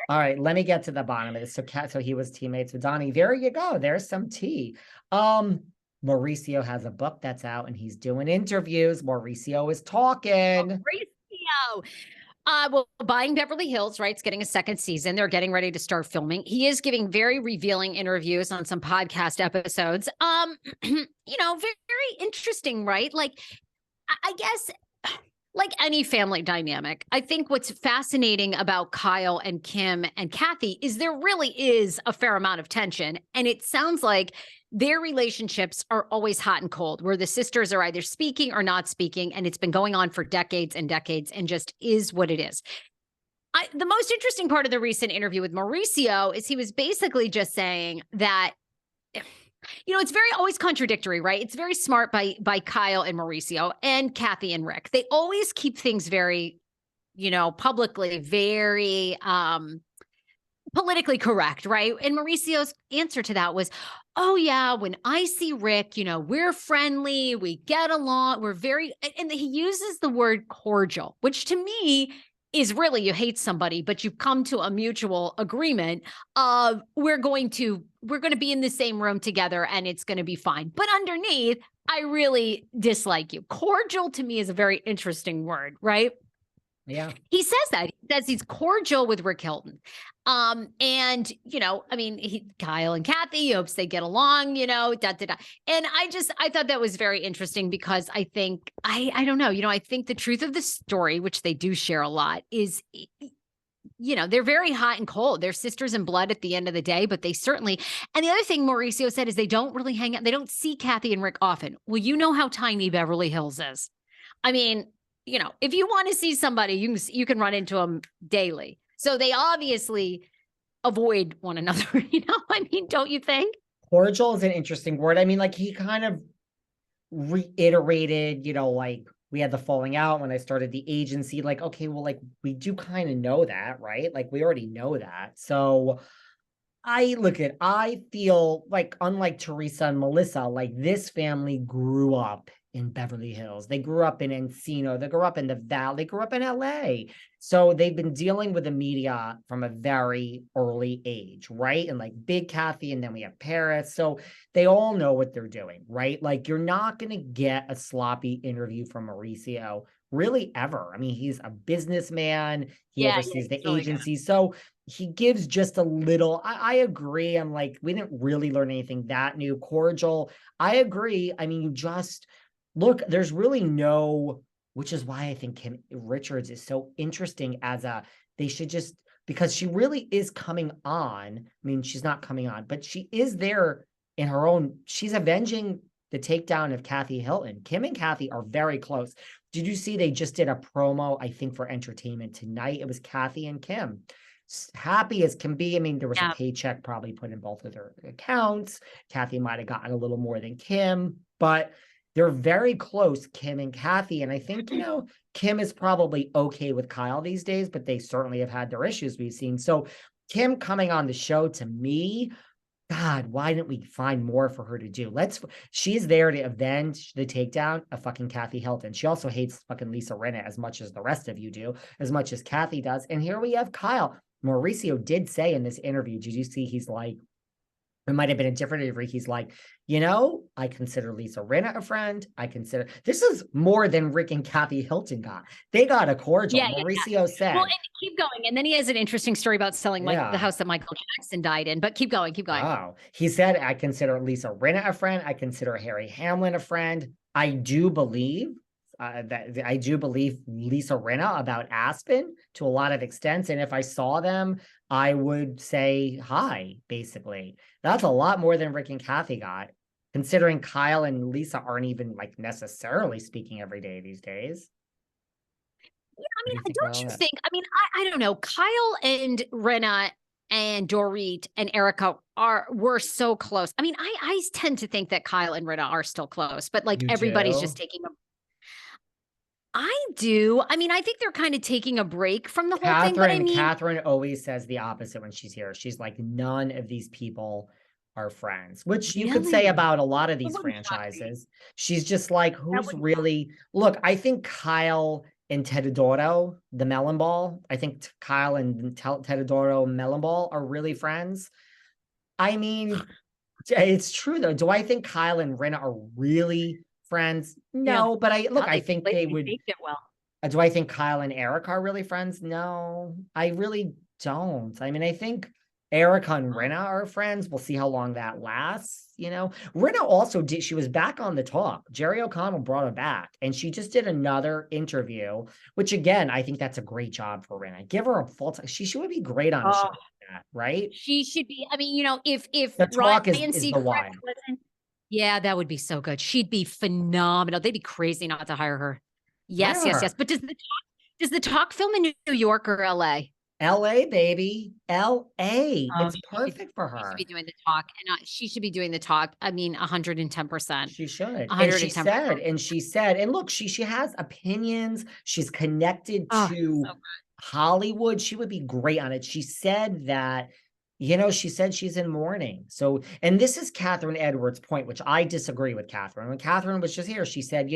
All right, let me get to the bottom of this. So he was teammates with Donnie. There you go. There's some tea. Mauricio has a book that's out and he's doing interviews. Mauricio is talking. Mauricio. Well, Buying Beverly Hills, right? It's getting a second season. They're getting ready to start filming. He is giving very revealing interviews on some podcast episodes. Very interesting, right? Like, I guess like any family dynamic, I think what's fascinating about Kyle and Kim and Kathy is there really is a fair amount of tension. And it sounds like their relationships are always hot and cold, where the sisters are either speaking or not speaking. And it's been going on for decades and decades and just is what it is. The most interesting part of the recent interview with Mauricio is he was basically just saying that it's very always contradictory, right? It's very smart by Kyle and Mauricio and Kathy and Rick. They always keep things very, publicly very politically correct, right? And Mauricio's answer to that was, oh yeah, when I see Rick, we're friendly, we get along, we're very, and he uses the word cordial, which to me is really you hate somebody, but you've come to a mutual agreement of we're going to be in the same room together and it's going to be fine. But underneath, I really dislike you. Cordial to me is a very interesting word, right? Yeah. He says that. He says he's cordial with Rick Hilton. Kyle and Kathy, he hopes they get along, And I thought that was very interesting because I think, I don't know, I think the truth of the story, which they do share a lot, is, they're very hot and cold. They're sisters in blood at the end of the day, but they certainly, and the other thing Mauricio said is they don't really hang out. They don't see Kathy and Rick often. Well, you know how tiny Beverly Hills is. I mean, if you want to see somebody, you can run into them daily. So they obviously avoid one another. Don't you think? Cordial is an interesting word. I mean, like he kind of reiterated, like we had the falling out when I started the agency. Like, okay, well, like we do kind of know that, right? Like we already know that. So I feel like unlike Teresa and Melissa, like this family grew up in Beverly Hills. They grew up in Encino. They grew up in the Valley. They grew up in LA. So they've been dealing with the media from a very early age, right? And like Big Kathy, and then we have Paris. So they all know what they're doing, right? Like you're not going to get a sloppy interview from Mauricio really ever. I mean, he's a businessman. He oversees the agency. So he gives just a little, I agree. I'm like, we didn't really learn anything that new. Cordial. I agree. I mean, look, there's really no, which is why I think Kim Richards is so interesting they should just, because she really is coming on. I mean, she's not coming on, but she is there in her own, she's avenging the takedown of Kathy Hilton. Kim and Kathy are very close. Did you see they just did a promo, I think, for Entertainment Tonight? It was Kathy and Kim. Happy as can be. I mean, there was a paycheck probably put in both of their accounts. Kathy might have gotten a little more than Kim, but they're very close, Kim and Kathy. And I think, Kim is probably okay with Kyle these days, but they certainly have had their issues we've seen. So Kim coming on the show, to me, God, why didn't we find more for her to do? She's there to avenge the takedown of fucking Kathy Hilton. She also hates fucking Lisa Rinna as much as the rest of you do, as much as Kathy does. And here we have Kyle. Mauricio did say in this interview, did you see, he's like, it might have been a different interview. He's like, I consider Lisa Rinna a friend. This is more than Rick and Kathy Hilton got. They got a cordial. Mauricio said. Well, and keep going. And then he has an interesting story about selling the house that Michael Jackson died in. But keep going. Oh, he said, I consider Lisa Rinna a friend. I consider Harry Hamlin a friend. I do believe Lisa Rinna about Aspen to a lot of extents. And if I saw them, I would say hi, basically. That's a lot more than Rick and Kathy got, considering Kyle and Lisa aren't even like necessarily speaking every day these days. Yeah, I mean, don't you think? I mean, I don't know. Kyle and Rinna and Dorit and Erica were so close. I mean, I tend to think that Kyle and Rinna are still close, but like everybody's just taking a I do. I mean, I think they're kind of taking a break from the whole thing. But I mean, Catherine always says the opposite when she's here. She's like, none of these people are friends, which you could say about a lot of these franchises. She's just like, who's really, look, I think Kyle and Tedidoro, the melon ball. I think Kyle and Tedidoro melon ball are really friends. I mean, it's true though. Do I think Kyle and Rinna are really friends? Yeah. No, but How I think they would. faked it well. Do I think Kyle and Erica are really friends? No, I really don't. I mean, I think Erica and Rinna are friends. We'll see how long that lasts. Rinna also did, she was back on the talk. Jerry O'Connell brought her back and she just did another interview, which again, I think that's a great job for Rinna. Give her a full time. She would be great on a show like that, right? She should be. I mean, if The talk Ryan is the why. Seacrest wasn't, yeah, that would be so good. She'd be phenomenal. They'd be crazy not to hire her. Yes, Hire yes, her. yes. But does the talk film in New York or LA? LA, baby. LA. It's She perfect for should her. be doing the talk, and she should be doing the talk. I mean, 110%. She should. And 110%. she said, and look, she has opinions. She's connected Oh, to so good. Hollywood. She would be great on it. She said that, she said she's in mourning. So, and this is Catherine Edwards' point, which I disagree with Catherine. When Catherine was just here, she said,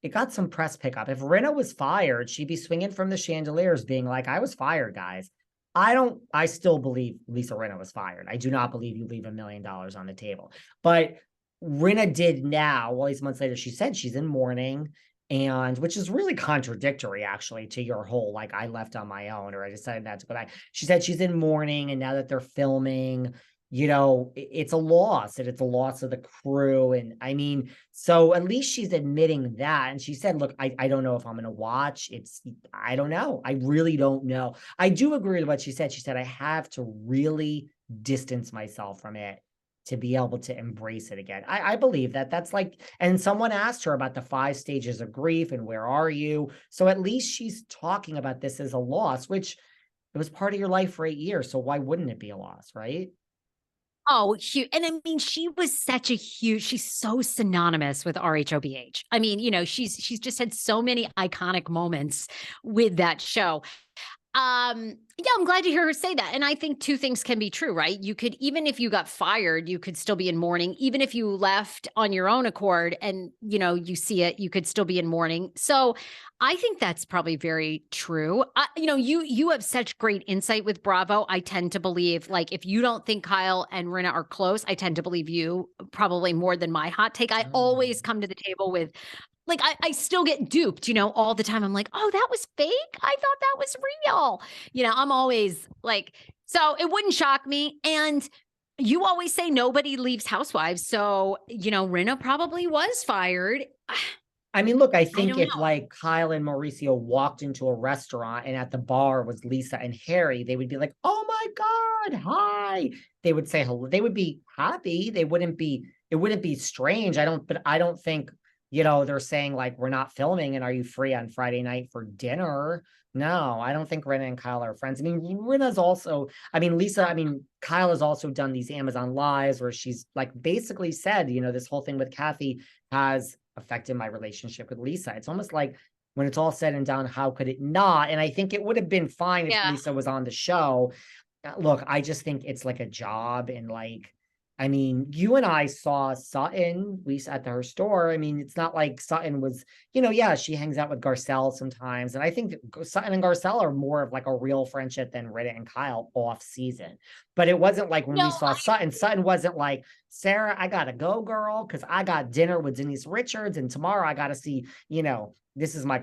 it got some press pickup. If Rinna was fired, she'd be swinging from the chandeliers being like, I was fired, guys. I still believe Lisa Rinna was fired. I do not believe you leave $1 million on the table. But Rinna did now, all these months later, she said she's in mourning, and which is really contradictory, actually, to your whole, like, I left on my own, or I decided not to go back. She said she's in mourning, and now that they're filming, it's a loss, and it's a loss of the crew. And I mean, so at least she's admitting that. And she said, look, I don't know if I'm going to watch. I don't know. I really don't know. I do agree with what she said. She said, I have to really distance myself from it to be able to embrace it again. I believe that. That's like, and someone asked her about the 5 stages of grief and where are you? So at least she's talking about this as a loss, which it was part of your life for 8 years. So why wouldn't it be a loss, right? Oh, huge. And I mean, she was such a huge, she's so synonymous with RHOBH. I mean, she's just had so many iconic moments with that show. Yeah, I'm glad to hear her say that. And I think 2 things can be true, right? You could, even if you got fired, you could still be in mourning. Even if you left on your own accord and, you see it, you could still be in mourning. So I think that's probably very true. You have such great insight with Bravo. I tend to believe, like, if you don't think Kyle and Rinna are close, I tend to believe you probably more than my hot take. I always come to the table with, like, I still get duped, all the time. I'm like, oh, that was fake. I thought that was real. I'm always like, so it wouldn't shock me. And you always say nobody leaves Housewives. So, Rinna probably was fired. I mean, look, I think don't if know. like Kyle and Mauricio walked into a restaurant and at the bar was Lisa and Harry, they would be like, oh my God, hi. They would say hello. They would be happy. It wouldn't be strange. I don't think, they're saying like, we're not filming and are you free on Friday night for dinner? No, I don't think Rinna and Kyle are friends. I mean, Kyle has also done these Amazon lives where she's like basically said, this whole thing with Kathy has affected my relationship with Lisa. It's almost like when it's all said and done, how could it not? And I think it would have been fine if Lisa was on the show. Look, I just think it's like a job. And like, I mean, you and I saw Sutton, we sat at her store. I mean, it's not like Sutton was, yeah, she hangs out with Garcelle sometimes. And I think that Sutton and Garcelle are more of like a real friendship than Rinna and Kyle off season. But it wasn't like when we saw Sutton wasn't like, Sarah, I gotta go, girl, because I got dinner with Denise Richards, and tomorrow I gotta see, this is my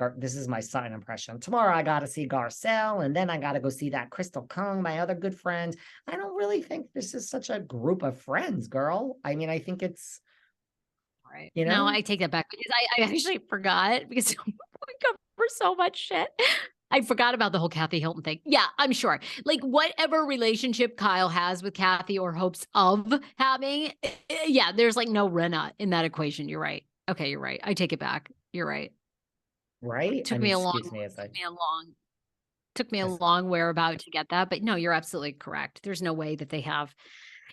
Sutton impression. Tomorrow I gotta see Garcelle, and then I gotta go see that Crystal Kung, my other good friend. I don't really think this is such a group of friends, girl. I mean, I think it's right. No, I take that back because I actually forgot because we cover so much shit. I forgot about the whole Kathy Hilton thing. Yeah, I'm sure. Like whatever relationship Kyle has with Kathy or hopes of having, yeah, there's like no Rinna in that equation. You're right. Okay, you're right. I take it back. You're right. Right? Took me a long whereabout to get that, but no, you're absolutely correct. There's no way that they have.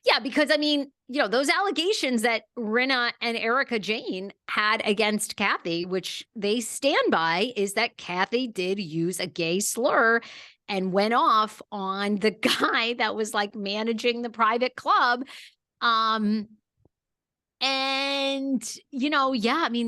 Yeah, because I mean, those allegations that Rinna and Erica Jane had against Kathy, which they stand by, is that Kathy did use a gay slur and went off on the guy that was like managing the private club. And, yeah, I mean,